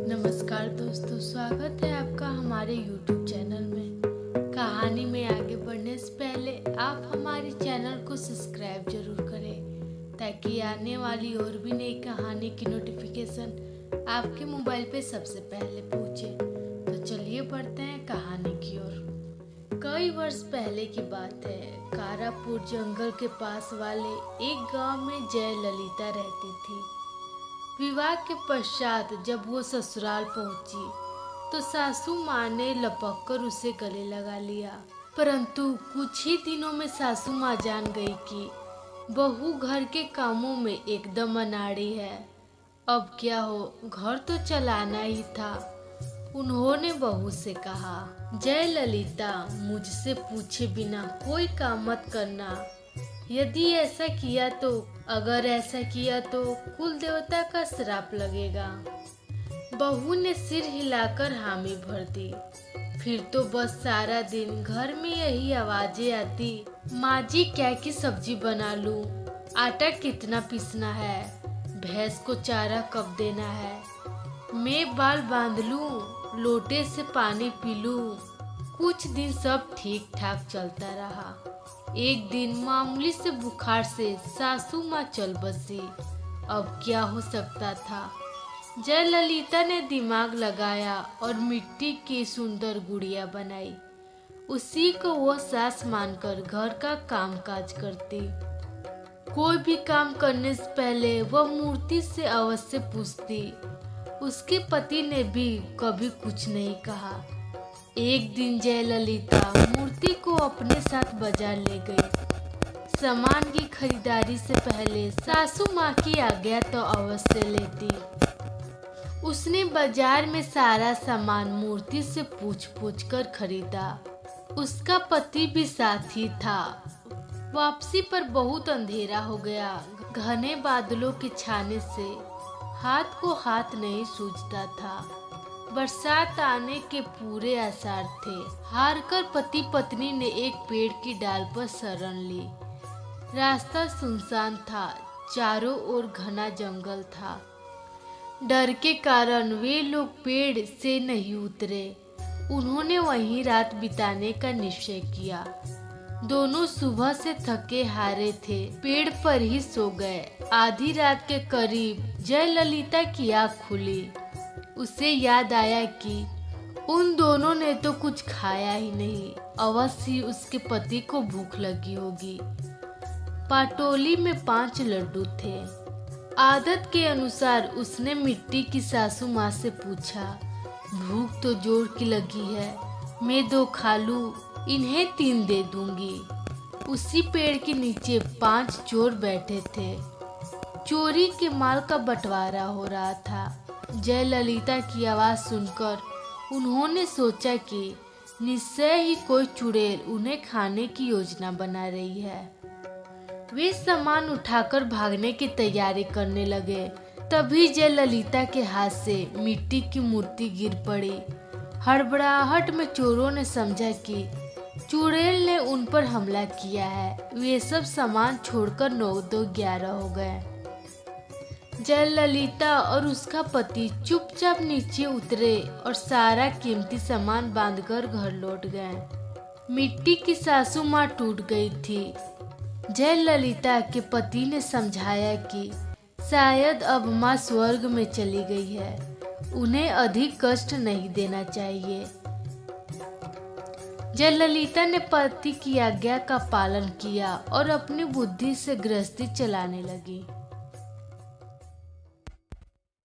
नमस्कार दोस्तों, स्वागत है आपका हमारे YouTube चैनल में। कहानी में आगे बढ़ने से पहले आप हमारे चैनल को सब्सक्राइब जरूर करें ताकि आने वाली और भी नई कहानी की नोटिफिकेशन आपके मोबाइल पे सबसे पहले पहुंचे। तो चलिए बढ़ते हैं कहानी की ओर। कई वर्ष पहले की बात है। कारापुर जंगल के पास वाले एक गांव में जय ललिता रहती थी। विवाह के पश्चात जब वो ससुराल पहुंची तो सासू माँ ने लपक कर उसे गले लगा लिया, परंतु कुछ ही दिनों में सासू माँ जान गई कि बहू घर के कामों में एकदम अनाड़ी है। अब क्या हो, घर तो चलाना ही था। उन्होंने बहू से कहा, जय ललिता, मुझसे पूछे बिना कोई काम मत करना। यदि ऐसा किया तो अगर ऐसा किया तो कुल देवता का श्राप लगेगा। बहू ने सिर हिलाकर हामी भर दी। फिर तो बस सारा दिन घर में यही आवाजें आती, माँ जी क्या की सब्जी बना लूं, आटा कितना पीसना है, भैंस को चारा कब देना है, मैं बाल बांध लूं, लोटे से पानी पी लूं। कुछ दिन सब ठीक ठाक चलता रहा। एक दिन मामूली से बुखार से सासू माँ चल बसी। अब क्या हो सकता था। जय ललिता ने दिमाग लगाया और मिट्टी की सुंदर गुड़िया बनाई। उसी को वो सास मानकर घर का कामकाज करती। कोई भी काम करने से पहले वह मूर्ति से अवश्य पूछती। उसके पति ने भी कभी कुछ नहीं कहा। एक दिन जय ललिता मूर्ति को अपने साथ बाजार ले गई। सामान की खरीदारी से पहले सासू माँ की आज्ञा तो अवश्य लेती। उसने बाजार में सारा सामान मूर्ति से पूछ कर खरीदा। उसका पति भी साथ ही था। वापसी पर बहुत अंधेरा हो गया। घने बादलों के छाने से हाथ को हाथ नहीं सूझता था। बरसात आने के पूरे आसार थे। हारकर पति पत्नी ने एक पेड़ की डाल पर शरण ली। रास्ता सुनसान था, चारों ओर घना जंगल था। डर के कारण वे लोग पेड़ से नहीं उतरे। उन्होंने वहीं रात बिताने का निश्चय किया। दोनों सुबह से थके हारे थे, पेड़ पर ही सो गए। आधी रात के करीब जय ललिता की आँख खुली। उसे याद आया कि उन दोनों ने तो कुछ खाया ही नहीं। अवश्य उसके पति को भूख लगी होगी। पाटोली में 5 लड्डू थे। आदत के अनुसार उसने मिट्टी की सासू माँ से पूछा, भूख तो जोर की लगी है, मैं 2 खा लूं, इन्हें 3 दे दूंगी। उसी पेड़ के नीचे 5 चोर बैठे थे। चोरी के माल का बंटवारा हो रहा था। जय ललिता की आवाज सुनकर उन्होंने सोचा कि निश्चय ही कोई चुड़ैल उन्हें खाने की योजना बना रही है। वे सामान उठाकर भागने की तैयारी करने लगे। तभी जय ललिता के हाथ से मिट्टी की मूर्ति गिर पड़ी। हड़बड़ाहट में चोरों ने समझा कि चुड़ैल ने उन पर हमला किया है। वे सब सामान छोड़कर 9-2-11 हो गए। जय ललिता और उसका पति चुपचाप नीचे उतरे और सारा कीमती सामान बांधकर घर लौट गए। मिट्टी की सासू माँ टूट गई थी। जय ललिता के पति ने समझाया कि शायद अब माँ स्वर्ग में चली गई है, उन्हें अधिक कष्ट नहीं देना चाहिए। जय ललिता ने पति की आज्ञा का पालन किया और अपनी बुद्धि से गृहस्थी चलाने लगी।